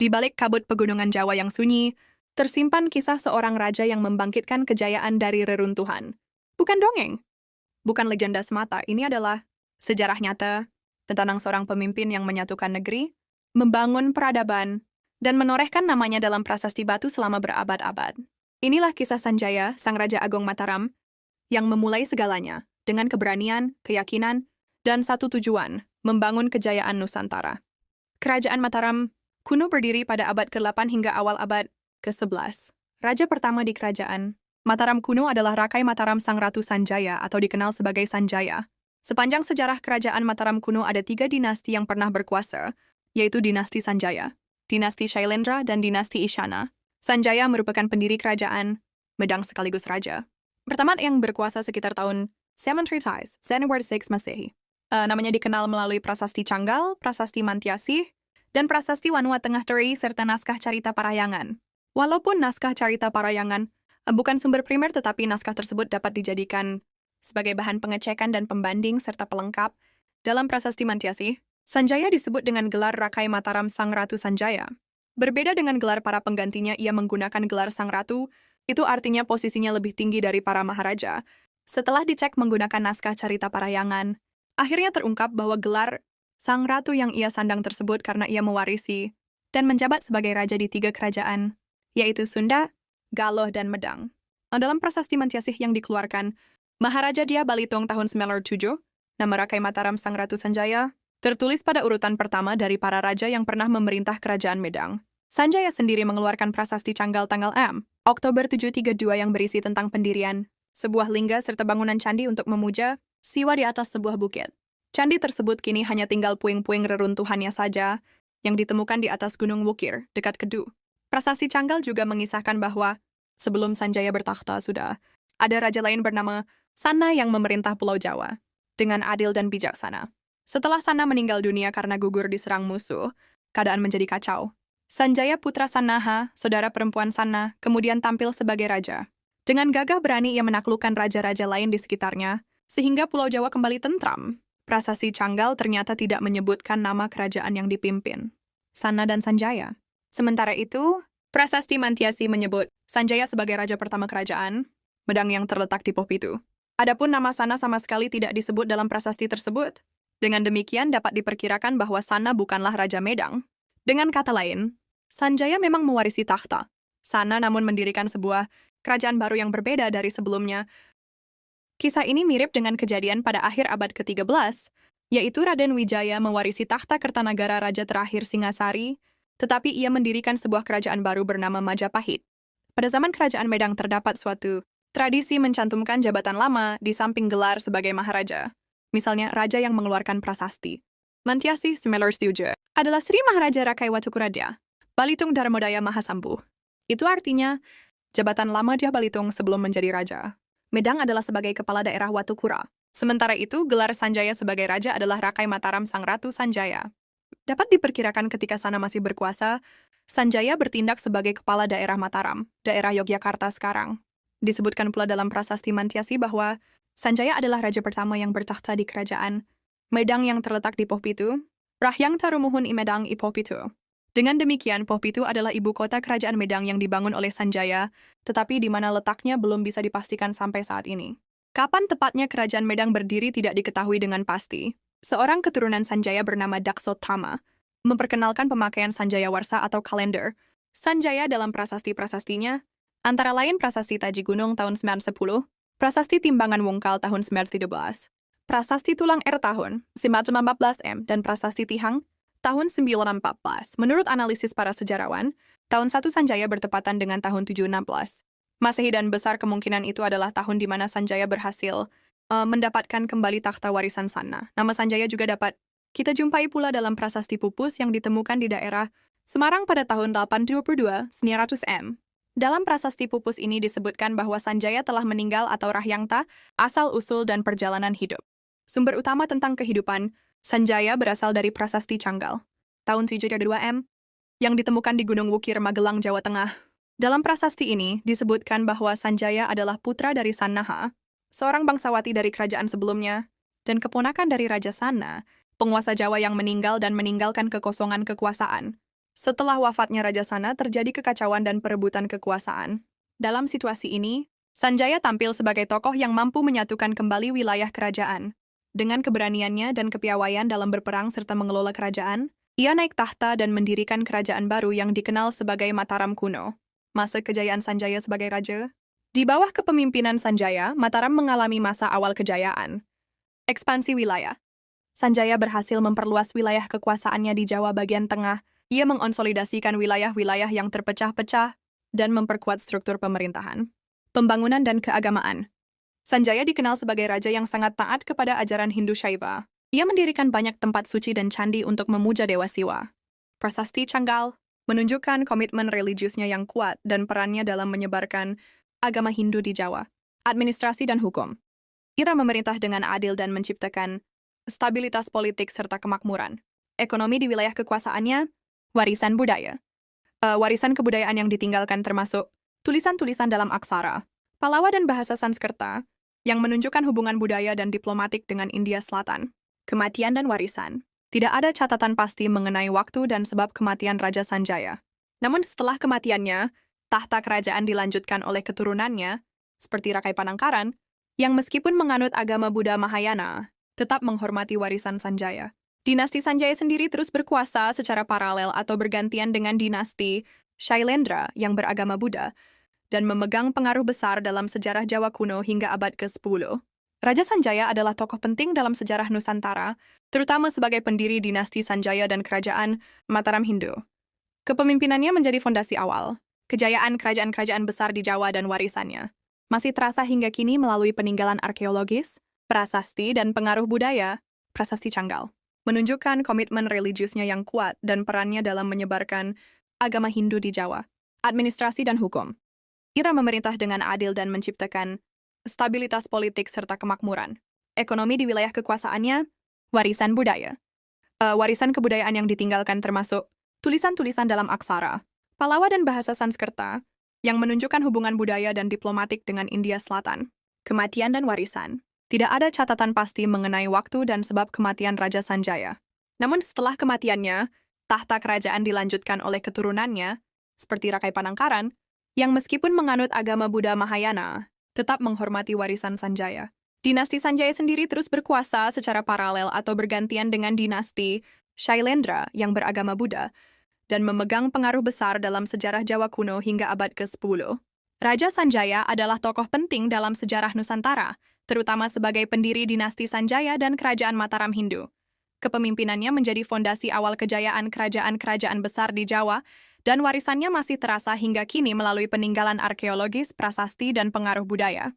Di balik kabut pegunungan Jawa yang sunyi, tersimpan kisah seorang raja yang membangkitkan kejayaan dari reruntuhan. Bukan dongeng, bukan legenda semata, ini adalah sejarah nyata tentang seorang pemimpin yang menyatukan negeri, membangun peradaban, dan menorehkan namanya dalam prasasti batu selama berabad-abad. Inilah kisah Sanjaya, Sang Raja Agung Mataram, yang memulai segalanya dengan keberanian, keyakinan, dan satu tujuan, membangun kejayaan Nusantara. Kerajaan Mataram kuno berdiri pada abad ke-8 hingga awal abad ke-11. Raja pertama di kerajaan Mataram kuno adalah Rakai Mataram Sang Ratu Sanjaya atau dikenal sebagai Sanjaya. Sepanjang sejarah kerajaan Mataram kuno ada 3 dinasti yang pernah berkuasa, yaitu dinasti Sanjaya, dinasti Shailendra, dan dinasti Isyana. Sanjaya merupakan pendiri kerajaan Medang sekaligus raja pertama yang berkuasa sekitar tahun 730 January 6 Masehi. Namanya dikenal melalui prasasti Canggal, prasasti Mantiasih, dan prasasti Wanua Tengah Teri serta naskah Carita Parayangan. Walaupun naskah Carita Parayangan bukan sumber primer, tetapi naskah tersebut dapat dijadikan sebagai bahan pengecekan dan pembanding serta pelengkap. Dalam prasasti Mantiasih, Sanjaya disebut dengan gelar Rakai Mataram Sang Ratu Sanjaya. Berbeda dengan gelar para penggantinya, ia menggunakan gelar Sang Ratu, itu artinya posisinya lebih tinggi dari para maharaja. Setelah dicek menggunakan naskah Carita Parayangan, akhirnya terungkap bahwa gelar Sang Ratu yang ia sandang tersebut karena ia mewarisi dan menjabat sebagai raja di 3 kerajaan, yaitu Sunda, Galuh, dan Medang. Dalam prasasti Mantiasih yang dikeluarkan Maharaja Dia Balitung tahun 907, nama Rakai Mataram Sang Ratu Sanjaya tertulis pada urutan pertama dari para raja yang pernah memerintah kerajaan Medang. Sanjaya sendiri mengeluarkan prasasti Canggal tanggal Oktober 732 yang berisi tentang pendirian sebuah lingga serta bangunan candi untuk memuja Siwa di atas sebuah bukit. Candi tersebut kini hanya tinggal puing-puing reruntuhannya saja yang ditemukan di atas Gunung Wukir, dekat Kedu. Prasasti Canggal juga mengisahkan bahwa sebelum Sanjaya bertakhta sudah ada raja lain bernama Sana yang memerintah Pulau Jawa dengan adil dan bijaksana. Setelah Sana meninggal dunia karena gugur diserang musuh, keadaan menjadi kacau. Sanjaya putra Sanaha, saudara perempuan Sana, kemudian tampil sebagai raja. Dengan gagah berani ia menaklukkan raja-raja lain di sekitarnya, sehingga Pulau Jawa kembali tentram. Prasasti Canggal ternyata tidak menyebutkan nama kerajaan yang dipimpin, Sana dan Sanjaya. Sementara itu, prasasti Mantiasih menyebut Sanjaya sebagai raja pertama kerajaan Medang yang terletak di Pohpitu. Adapun nama Sana sama sekali tidak disebut dalam prasasti tersebut. Dengan demikian dapat diperkirakan bahwa Sana bukanlah Raja Medang. Dengan kata lain, Sanjaya memang mewarisi takhta Sana namun mendirikan sebuah kerajaan baru yang berbeda dari sebelumnya. Kisah ini mirip dengan kejadian pada akhir abad ke-13, yaitu Raden Wijaya mewarisi takhta Kertanagara Raja terakhir Singasari, tetapi ia mendirikan sebuah kerajaan baru bernama Majapahit. Pada zaman kerajaan Medang terdapat suatu tradisi mencantumkan jabatan lama di samping gelar sebagai maharaja. Misalnya, raja yang mengeluarkan prasasti Mantiasih 907 adalah Sri Maharaja Rakai Watukuradya Balitung Darmodaya Mahasambu. Itu artinya jabatan lama Dia Balitung sebelum menjadi raja. Medang adalah sebagai kepala daerah Watukura. Sementara itu, gelar Sanjaya sebagai raja adalah Rakai Mataram Sang Ratu Sanjaya. Dapat diperkirakan ketika Sana masih berkuasa, Sanjaya bertindak sebagai kepala daerah Mataram, daerah Yogyakarta sekarang. Disebutkan pula dalam prasasti Mantiasih bahwa Sanjaya adalah raja pertama yang bertakhta di kerajaan Medang yang terletak di Pohpitu, Rahyang Tarumuhun Imedang I Pohpitu. Dengan demikian, Pohpitu adalah ibu kota kerajaan Medang yang dibangun oleh Sanjaya, tetapi di mana letaknya belum bisa dipastikan sampai saat ini. Kapan tepatnya kerajaan Medang berdiri tidak diketahui dengan pasti. Seorang keturunan Sanjaya bernama Daksottama memperkenalkan pemakaian Sanjaya Warsa atau kalender Sanjaya dalam prasasti-prasastinya, antara lain prasasti Taji Gunung tahun 910, prasasti Timbangan Wungkal tahun 913, prasasti Tulang tahun 914 dan prasasti Tihang tahun 914. Menurut analisis para sejarawan, tahun 1 Sanjaya bertepatan dengan tahun 716 Masehi dan besar kemungkinan itu adalah tahun di mana Sanjaya berhasil mendapatkan kembali takhta warisan Sana. Nama Sanjaya juga dapat kita jumpai pula dalam prasasti Pupus yang ditemukan di daerah Semarang pada tahun 822 900 Dalam prasasti Pupus ini disebutkan bahwa Sanjaya telah meninggal atau Rahyangta, asal-usul dan perjalanan hidup. Sumber utama tentang kehidupan Sanjaya berasal dari prasasti Canggal, tahun 702 yang ditemukan di Gunung Wukir, Magelang, Jawa Tengah. Dalam prasasti ini disebutkan bahwa Sanjaya adalah putra dari Sannaha, seorang bangsawati dari kerajaan sebelumnya, dan keponakan dari Raja Sana, penguasa Jawa yang meninggal dan meninggalkan kekosongan kekuasaan. Setelah wafatnya Raja Sana, terjadi kekacauan dan perebutan kekuasaan. Dalam situasi ini, Sanjaya tampil sebagai tokoh yang mampu menyatukan kembali wilayah kerajaan. Dengan keberaniannya dan kepiawaian dalam berperang serta mengelola kerajaan, ia naik tahta dan mendirikan kerajaan baru yang dikenal sebagai Mataram kuno. Masa kejayaan Sanjaya sebagai raja? Di bawah kepemimpinan Sanjaya, Mataram mengalami masa awal kejayaan. Ekspansi wilayah. Sanjaya berhasil memperluas wilayah kekuasaannya di Jawa bagian tengah. Ia mengonsolidasikan wilayah-wilayah yang terpecah-pecah dan memperkuat struktur pemerintahan. Pembangunan dan keagamaan. Sanjaya dikenal sebagai raja yang sangat taat kepada ajaran Hindu Shaiva. Ia mendirikan banyak tempat suci dan candi untuk memuja Dewa Siwa. Prasasti Canggal menunjukkan komitmen religiusnya yang kuat dan perannya dalam menyebarkan agama Hindu di Jawa. Administrasi dan hukum. Ia memerintah dengan adil dan menciptakan stabilitas politik serta kemakmuran. Ekonomi di wilayah kekuasaannya, warisan budaya. Warisan kebudayaan yang ditinggalkan termasuk tulisan-tulisan dalam aksara, Palawa dan bahasa Sanskerta, yang menunjukkan hubungan budaya dan diplomatik dengan India Selatan. Kematian dan warisan. Tidak ada catatan pasti mengenai waktu dan sebab kematian Raja Sanjaya. Namun setelah kematiannya, tahta kerajaan dilanjutkan oleh keturunannya, seperti Rakai Panangkaran, yang meskipun menganut agama Buddha Mahayana, tetap menghormati warisan Sanjaya. Dinasti Sanjaya sendiri terus berkuasa secara paralel atau bergantian dengan dinasti Shailendra yang beragama Buddha dan memegang pengaruh besar dalam sejarah Jawa kuno hingga abad ke-10. Raja Sanjaya adalah tokoh penting dalam sejarah Nusantara, terutama sebagai pendiri dinasti Sanjaya dan kerajaan Mataram Hindu. Kepemimpinannya menjadi fondasi awal, kejayaan kerajaan-kerajaan besar di Jawa dan warisannya masih terasa hingga kini melalui peninggalan arkeologis, prasasti, dan pengaruh budaya. Prasasti Canggal menunjukkan komitmen religiusnya yang kuat dan perannya dalam menyebarkan agama Hindu di Jawa. Administrasi dan hukum. Ia memerintah dengan adil dan menciptakan stabilitas politik serta kemakmuran. Ekonomi di wilayah kekuasaannya, warisan budaya. Warisan kebudayaan yang ditinggalkan termasuk tulisan-tulisan dalam aksara, Palawa dan bahasa Sanskerta, yang menunjukkan hubungan budaya dan diplomatik dengan India Selatan. Kematian dan warisan. Tidak ada catatan pasti mengenai waktu dan sebab kematian Raja Sanjaya. Namun setelah kematiannya, tahta kerajaan dilanjutkan oleh keturunannya, seperti Rakai Panangkaran, yang meskipun menganut agama Buddha Mahayana, tetap menghormati warisan Sanjaya. Dinasti Sanjaya sendiri terus berkuasa secara paralel atau bergantian dengan dinasti Shailendra yang beragama Buddha dan memegang pengaruh besar dalam sejarah Jawa kuno hingga abad ke-10. Raja Sanjaya adalah tokoh penting dalam sejarah Nusantara, terutama sebagai pendiri dinasti Sanjaya dan kerajaan Mataram Hindu. Kepemimpinannya menjadi fondasi awal kejayaan kerajaan-kerajaan besar di Jawa, dan warisannya masih terasa hingga kini melalui peninggalan arkeologis, prasasti, dan pengaruh budaya.